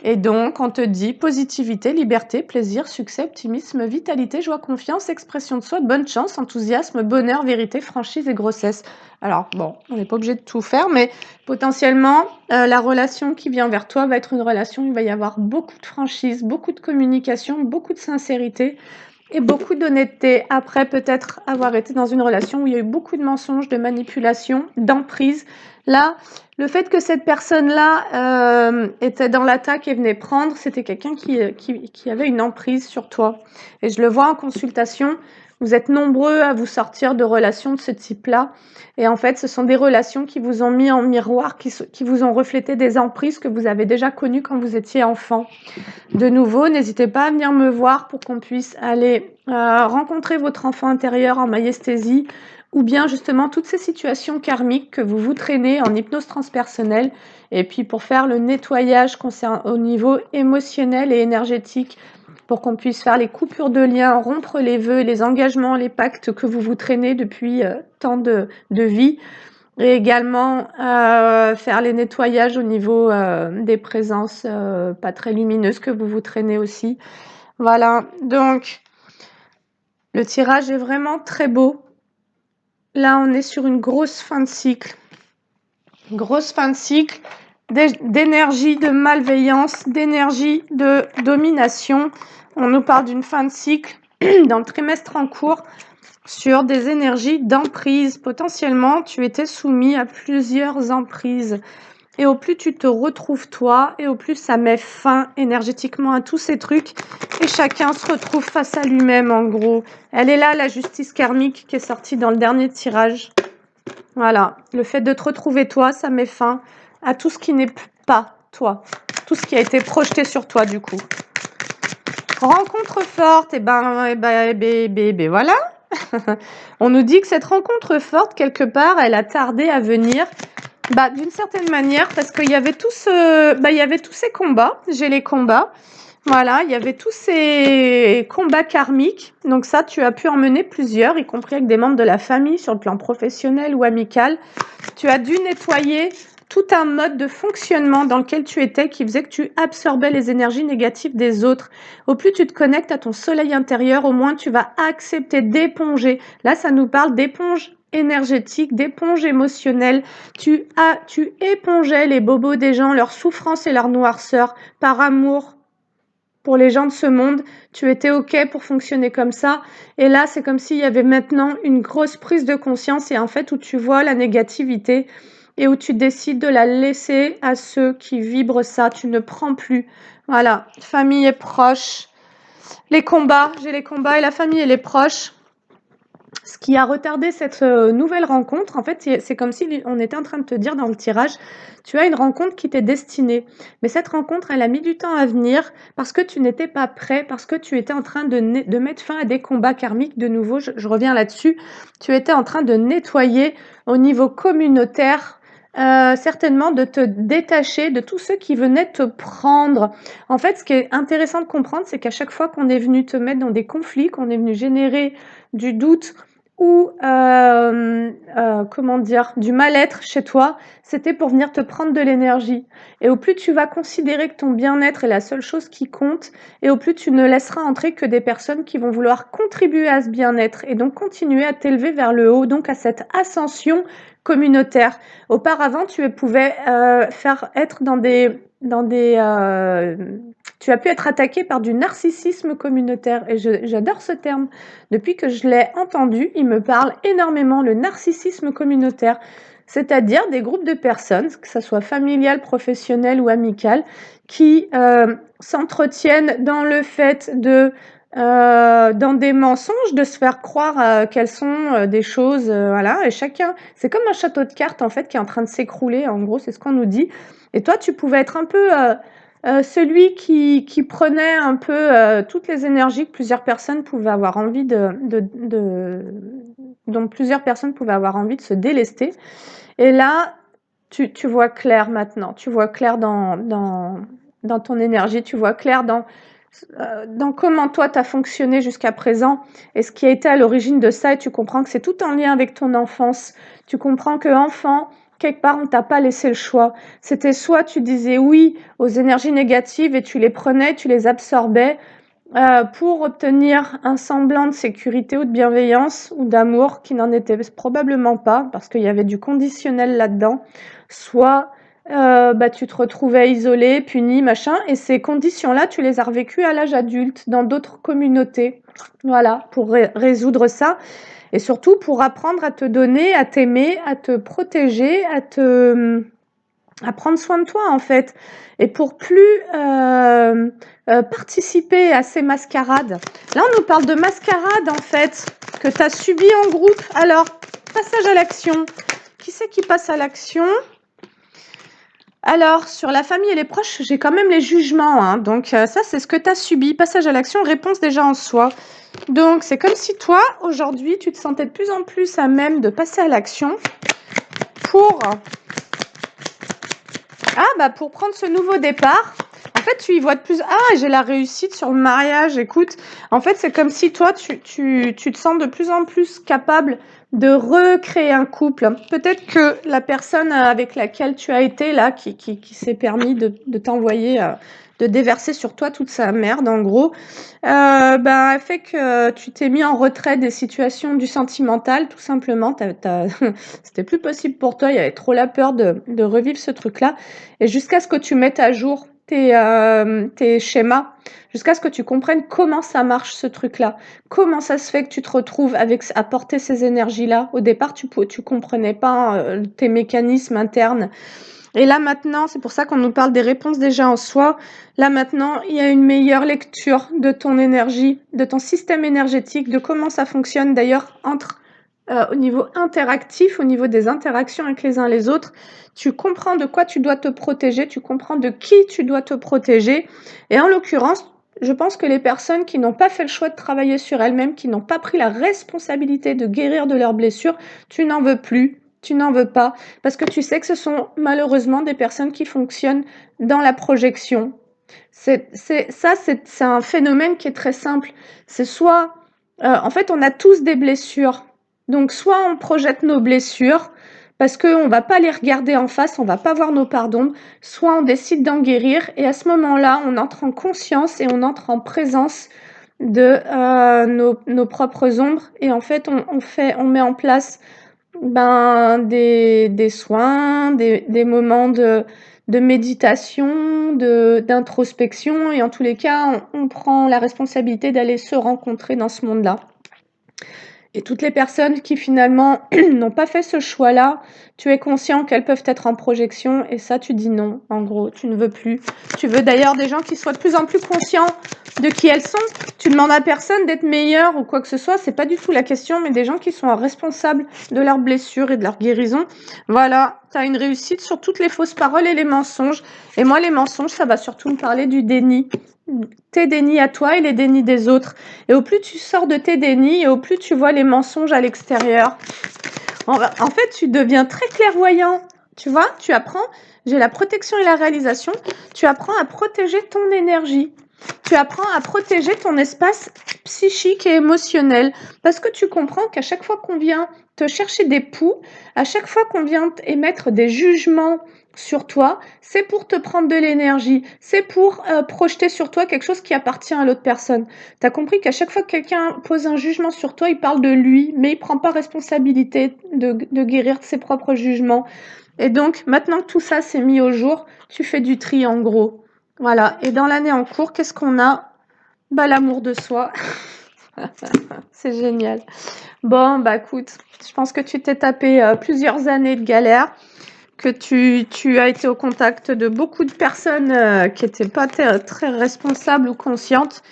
Et donc, on te dit positivité, liberté, plaisir, succès, optimisme, vitalité, joie, confiance, expression de soi, bonne chance, enthousiasme, bonheur, vérité, franchise et grossesse. Alors, bon, on n'est pas obligé de tout faire, mais potentiellement, la relation qui vient vers toi va être une relation où il va y avoir beaucoup de franchise, beaucoup de communication, beaucoup de sincérité et beaucoup d'honnêteté. Après, peut-être avoir été dans une relation où il y a eu beaucoup de mensonges, de manipulation, d'emprise. Là, le fait que cette personne-là était dans l'attaque et venait prendre, c'était quelqu'un qui avait une emprise sur toi. Et je le vois en consultation, vous êtes nombreux à vous sortir de relations de ce type-là. Et en fait, ce sont des relations qui vous ont mis en miroir, qui vous ont reflété des emprises que vous avez déjà connues quand vous étiez enfant. De nouveau, n'hésitez pas à venir me voir pour qu'on puisse aller rencontrer votre enfant intérieur en maïesthésie ou bien justement toutes ces situations karmiques que vous vous traînez en hypnose transpersonnelle et puis pour faire le nettoyage au niveau émotionnel et énergétique pour qu'on puisse faire les coupures de liens, rompre les vœux, les engagements, les pactes que vous vous traînez depuis tant de vies. et également faire les nettoyages au niveau des présences pas très lumineuses que vous vous traînez aussi. Voilà, donc le tirage est vraiment très beau. Là, on est sur une grosse fin de cycle. Grosse fin de cycle d'énergie de malveillance, d'énergie de domination. On nous parle d'une fin de cycle dans le trimestre en cours sur des énergies d'emprise. Potentiellement, tu étais soumis à plusieurs emprises. Et au plus tu te retrouves toi, et au plus ça met fin énergétiquement à tous ces trucs, et chacun se retrouve face à lui-même en gros. Elle est là, la justice karmique qui est sortie dans le dernier tirage. Voilà, le fait de te retrouver toi, ça met fin à tout ce qui n'est pas toi, tout ce qui a été projeté sur toi du coup. Rencontre forte, et voilà. On nous dit que cette rencontre forte, quelque part, elle a tardé à venir. D'une certaine manière, parce qu'il y avait il y avait tous ces combats, j'ai les combats, voilà, il y avait tous ces combats karmiques, donc ça, tu as pu en mener plusieurs, y compris avec des membres de la famille, sur le plan professionnel ou amical. Tu as dû nettoyer tout un mode de fonctionnement dans lequel tu étais, qui faisait que tu absorbais les énergies négatives des autres. Au plus tu te connectes à ton soleil intérieur, au moins tu vas accepter d'éponger. Là, ça nous parle d'éponge énergétique, d'éponge émotionnelle. Tu épongeais les bobos des gens, leurs souffrances et leurs noirceurs par amour pour les gens de ce monde. Tu étais OK pour fonctionner comme ça. Et là, c'est comme s'il y avait maintenant une grosse prise de conscience et en fait où tu vois la négativité et où tu décides de la laisser à ceux qui vibrent ça. Tu ne prends plus. Voilà, famille et proches. Les combats, j'ai les combats et la famille et les proches. Ce qui a retardé cette nouvelle rencontre, en fait, c'est comme si on était en train de te dire dans le tirage, tu as une rencontre qui t'est destinée. Mais cette rencontre, elle a mis du temps à venir parce que tu n'étais pas prêt, parce que tu étais en train de mettre fin à des combats karmiques. De nouveau, je reviens là-dessus. Tu étais en train de nettoyer au niveau communautaire, certainement de te détacher de tous ceux qui venaient te prendre. En fait, ce qui est intéressant de comprendre, c'est qu'à chaque fois qu'on est venu te mettre dans des conflits, qu'on est venu générer du doute ou comment dire, du mal-être chez toi, c'était pour venir te prendre de l'énergie. Et au plus tu vas considérer que ton bien-être est la seule chose qui compte, et au plus tu ne laisseras entrer que des personnes qui vont vouloir contribuer à ce bien-être et donc continuer à t'élever vers le haut, donc à cette ascension communautaire. Auparavant, tu pouvais être dans des tu as pu être attaqué par du narcissisme communautaire et j'adore ce terme. Depuis que je l'ai entendu, il me parle énormément, le narcissisme communautaire, c'est-à-dire des groupes de personnes, que ce soit familial, professionnel ou amical, qui s'entretiennent dans le fait de dans des mensonges, de se faire croire qu'elles sont des choses, voilà, et chacun, c'est comme un château de cartes en fait qui est en train de s'écrouler, en gros, c'est ce qu'on nous dit. Et toi, tu pouvais être un peu celui qui prenait un peu toutes les énergies que plusieurs personnes pouvaient avoir envie dont plusieurs personnes pouvaient avoir envie de se délester. Et là, tu vois clair maintenant, tu vois clair dans ton énergie, tu vois clair dans comment toi tu as fonctionné jusqu'à présent et ce qui a été à l'origine de ça, et tu comprends que c'est tout en lien avec ton enfance. Tu comprends que enfant, quelque part, on t'a pas laissé le choix. C'était soit tu disais oui aux énergies négatives et tu les prenais, tu les absorbais pour obtenir un semblant de sécurité ou de bienveillance ou d'amour qui n'en était probablement pas parce qu'il y avait du conditionnel là-dedans, soit tu te retrouvais isolé, puni, machin, et ces conditions-là, tu les as revécues à l'âge adulte, dans d'autres communautés. Voilà, pour résoudre ça. Et surtout pour apprendre à te donner, à t'aimer, à te protéger, à prendre soin de toi en fait. Et pour plus participer à ces mascarades. Là, on nous parle de mascarades en fait, que tu as subi en groupe. Alors, passage à l'action. Qui c'est qui passe à l'action ? Alors, sur la famille et les proches, j'ai quand même les jugements. Hein. Donc, ça, c'est ce que tu as subi. Passage à l'action, réponse déjà en soi. Donc, c'est comme si toi, aujourd'hui, tu te sentais de plus en plus à même de passer à l'action pour prendre ce nouveau départ. En fait, tu y vois de plus... Ah, j'ai la réussite sur le mariage. Écoute, en fait, c'est comme si toi, tu te sens de plus en plus capable de recréer un couple. Peut-être que la personne avec laquelle tu as été là, qui s'est permis de t'envoyer, de déverser sur toi toute sa merde en gros, ben, fait que tu t'es mis en retrait des situations du sentimental tout simplement. C'était plus possible pour toi, il y avait trop la peur de revivre ce truc-là et jusqu'à ce que tu mettes à jour tes schémas, jusqu'à ce que tu comprennes comment ça marche ce truc-là. Comment ça se fait que tu te retrouves à porter ces énergies-là? Au départ, tu comprenais pas, tes mécanismes internes et là, maintenant, c'est pour ça qu'on nous parle des réponses déjà en soi. Là, maintenant, il y a une meilleure lecture de ton énergie, de ton système énergétique, de comment ça fonctionne d'ailleurs au niveau interactif, au niveau des interactions avec les uns les autres. Tu comprends de quoi tu dois te protéger, tu comprends de qui tu dois te protéger et en l'occurrence, je pense que les personnes qui n'ont pas fait le choix de travailler sur elles-mêmes, qui n'ont pas pris la responsabilité de guérir de leurs blessures, tu n'en veux plus, tu n'en veux pas, parce que tu sais que ce sont malheureusement des personnes qui fonctionnent dans la projection. C'est un phénomène qui est très simple. C'est soit, en fait, on a tous des blessures. Donc, soit on projette nos blessures parce qu'on ne va pas les regarder en face, on ne va pas voir nos parts d'ombre, soit on décide d'en guérir et à ce moment-là, on entre en conscience et on entre en présence de nos propres ombres et en fait, on met en place ben, des soins, des moments de méditation, d'introspection et en tous les cas, on prend la responsabilité d'aller se rencontrer dans ce monde-là. Et toutes les personnes qui finalement n'ont pas fait ce choix-là, tu es conscient qu'elles peuvent être en projection et ça, tu dis non, en gros, tu ne veux plus. Tu veux d'ailleurs des gens qui soient de plus en plus conscients de qui elles sont. Tu demandes à personne d'être meilleur ou quoi que ce soit, c'est pas du tout la question, mais des gens qui sont responsables de leurs blessures et de leur guérison. Voilà, tu as une réussite sur toutes les fausses paroles et les mensonges. Et moi, les mensonges, ça va surtout me parler du déni. Tes dénis à toi et les dénis des autres. Et au plus tu sors de tes dénis et au plus tu vois les mensonges à l'extérieur. En fait, tu deviens très clairvoyant. Tu vois, tu apprends, j'ai la protection et la réalisation, tu apprends à protéger ton énergie. Tu apprends à protéger ton espace psychique et émotionnel. Parce que tu comprends qu'à chaque fois qu'on vient te chercher des poux, à chaque fois qu'on vient émettre des jugements sur toi, c'est pour te prendre de l'énergie, c'est pour projeter sur toi quelque chose qui appartient à l'autre personne. Tu as compris qu'à chaque fois que quelqu'un pose un jugement sur toi, il parle de lui, mais il prend pas responsabilité de guérir de ses propres jugements. Et donc, maintenant que tout ça s'est mis au jour, tu fais du tri en gros. Voilà. Et dans l'année en cours, qu'est-ce qu'on a? Bah, l'amour de soi. C'est génial. Bon, bah écoute, je pense que tu t'es tapé plusieurs années de galère, que tu as été au contact de beaucoup de personnes qui n'étaient pas très responsables ou conscientes,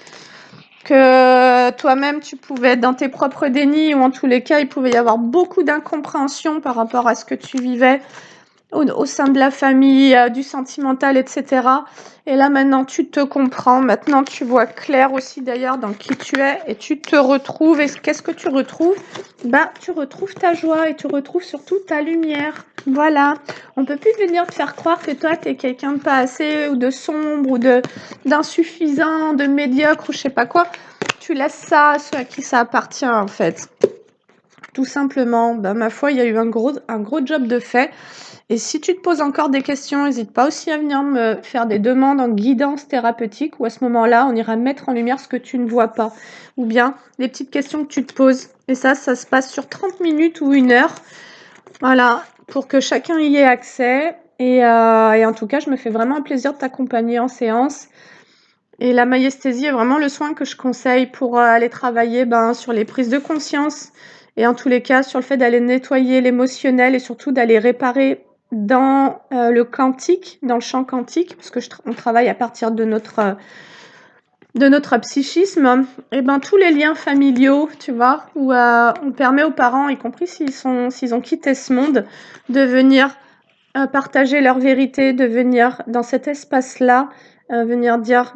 que toi-même tu pouvais être dans tes propres dénis ou en tous les cas, il pouvait y avoir beaucoup d'incompréhension par rapport à ce que tu vivais au sein de la famille, du sentimental, etc. Et là, maintenant, tu te comprends. Maintenant, tu vois clair aussi, d'ailleurs, dans qui tu es et tu te retrouves. Et qu'est-ce que tu retrouves? Bah, tu retrouves ta joie et tu retrouves surtout ta lumière. Voilà. On peut plus venir te faire croire que toi, tu es quelqu'un de pas assez ou de sombre ou d'insuffisant, de médiocre ou je sais pas quoi. Tu laisses ça à ceux à qui ça appartient, en fait. Tout simplement. Bah, ma foi, il y a eu un gros job de fait. Et si tu te poses encore des questions, n'hésite pas aussi à venir me faire des demandes en guidance thérapeutique où à ce moment-là, on ira mettre en lumière ce que tu ne vois pas. Ou bien les petites questions que tu te poses. Et ça se passe sur 30 minutes ou 1 heure. Voilà, pour que chacun y ait accès. Et en tout cas, je me fais vraiment un plaisir de t'accompagner en séance. Et la maïesthésie est vraiment le soin que je conseille pour aller travailler sur les prises de conscience et en tous les cas sur le fait d'aller nettoyer l'émotionnel et surtout d'aller réparer dans le quantique, dans le champ quantique, parce que on travaille à partir de notre psychisme, et tous les liens familiaux, tu vois, où on permet aux parents, y compris s'ils ont quitté ce monde, de venir partager leur vérité, de venir dans cet espace-là, venir dire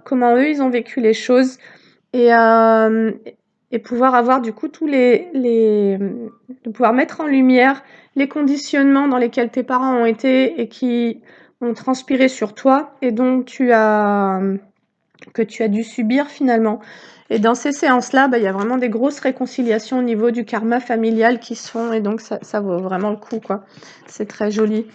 comment eux ils ont vécu les choses et, et pouvoir avoir du coup de pouvoir mettre en lumière les conditionnements dans lesquels tes parents ont été et qui ont transpiré sur toi et donc que tu as dû subir finalement. Et dans ces séances-là, il y a vraiment des grosses réconciliations au niveau du karma familial qui se font et donc ça vaut vraiment le coup, quoi. C'est très joli.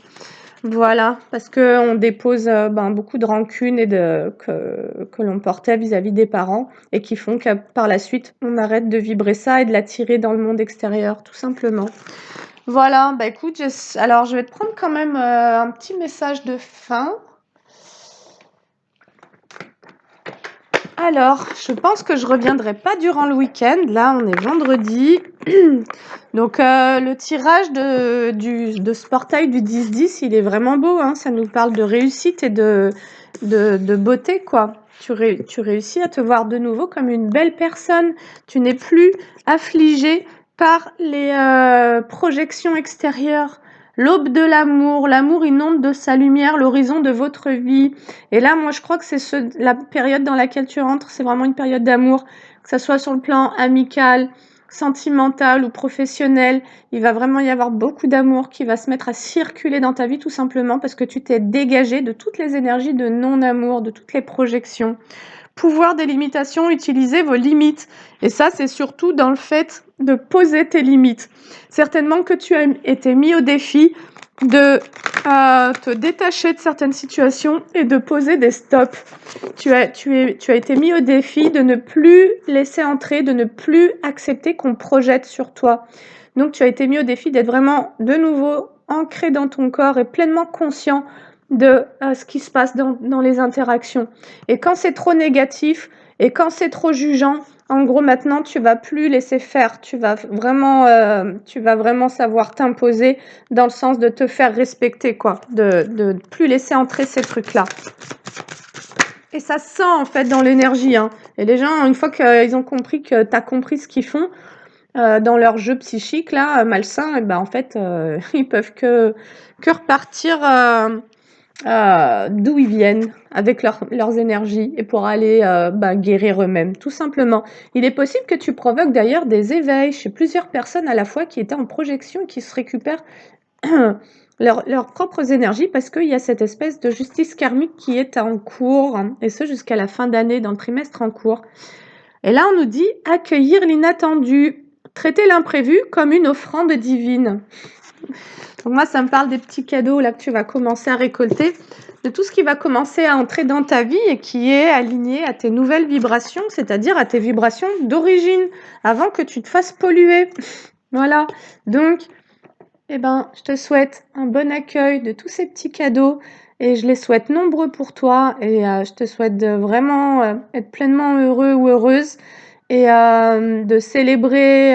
Voilà, parce qu'on dépose, beaucoup de rancune et que l'on portait vis-à-vis des parents et qui font que par la suite, on arrête de vibrer ça et de l'attirer dans le monde extérieur, tout simplement. Voilà, écoute, alors je vais te prendre quand même, un petit message de fin. Alors, je pense que je reviendrai pas durant le week-end. Là, on est vendredi. Donc, le tirage de ce portail du 10-10, il est vraiment beau, hein. Ça nous parle de réussite et de beauté, quoi. Tu réussis à te voir de nouveau comme une belle personne. Tu n'es plus affligée par les projections extérieures. L'aube de l'amour, l'amour inonde de sa lumière l'horizon de votre vie. Et là, moi, je crois que c'est la période dans laquelle tu rentres, c'est vraiment une période d'amour, que ça soit sur le plan amical, sentimental ou professionnel. Il va vraiment y avoir beaucoup d'amour qui va se mettre à circuler dans ta vie tout simplement parce que tu t'es dégagé de toutes les énergies de non-amour, de toutes les projections. Pouvoir des limitations, utiliser vos limites. Et ça, c'est surtout dans le fait de poser tes limites. Certainement que tu as été mis au défi de te détacher de certaines situations et de poser des stops. Tu as été mis au défi de ne plus laisser entrer, de ne plus accepter qu'on projette sur toi. Donc, tu as été mis au défi d'être vraiment de nouveau ancré dans ton corps et pleinement conscient de ce qui se passe dans les interactions. Et quand c'est trop négatif et quand c'est trop jugeant, en gros, maintenant, tu vas plus laisser faire. Tu vas vraiment savoir t'imposer dans le sens de te faire respecter, quoi. De plus laisser entrer ces trucs-là. Et ça se sent, en fait, dans l'énergie, hein. Et les gens, une fois qu'ils ont compris que tu as compris ce qu'ils font, dans leur jeu psychique, là, malsain, et en fait, ils peuvent que repartir d'où ils viennent avec leurs énergies et pour aller guérir eux-mêmes, tout simplement. Il est possible que tu provoques d'ailleurs des éveils chez plusieurs personnes à la fois qui étaient en projection et qui se récupèrent leurs propres énergies parce qu'il y a cette espèce de justice karmique qui est en cours, hein, et ce jusqu'à la fin d'année, dans le trimestre en cours. Et là, on nous dit accueillir l'inattendu, traiter l'imprévu comme une offrande divine. Donc moi, ça me parle des petits cadeaux là que tu vas commencer à récolter, de tout ce qui va commencer à entrer dans ta vie et qui est aligné à tes nouvelles vibrations, c'est-à-dire à tes vibrations d'origine, avant que tu te fasses polluer. Voilà. Donc, je te souhaite un bon accueil de tous ces petits cadeaux et je les souhaite nombreux pour toi et je te souhaite de vraiment être pleinement heureux ou heureuse et de célébrer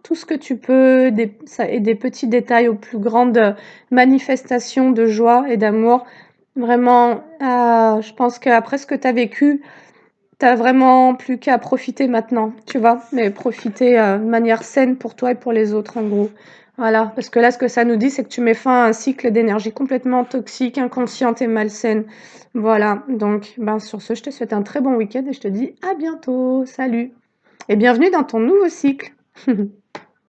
tout ce que tu peux et des petits détails aux plus grandes manifestations de joie et d'amour. Vraiment, je pense qu'après ce que tu as vécu, tu as vraiment plus qu'à profiter maintenant, tu vois? Mais profiter de manière saine pour toi et pour les autres, en gros. Voilà, parce que là, ce que ça nous dit, c'est que tu mets fin à un cycle d'énergie complètement toxique, inconsciente et malsaine. Voilà, donc sur ce, je te souhaite un très bon week-end et je te dis à bientôt. Salut et bienvenue dans ton nouveau cycle.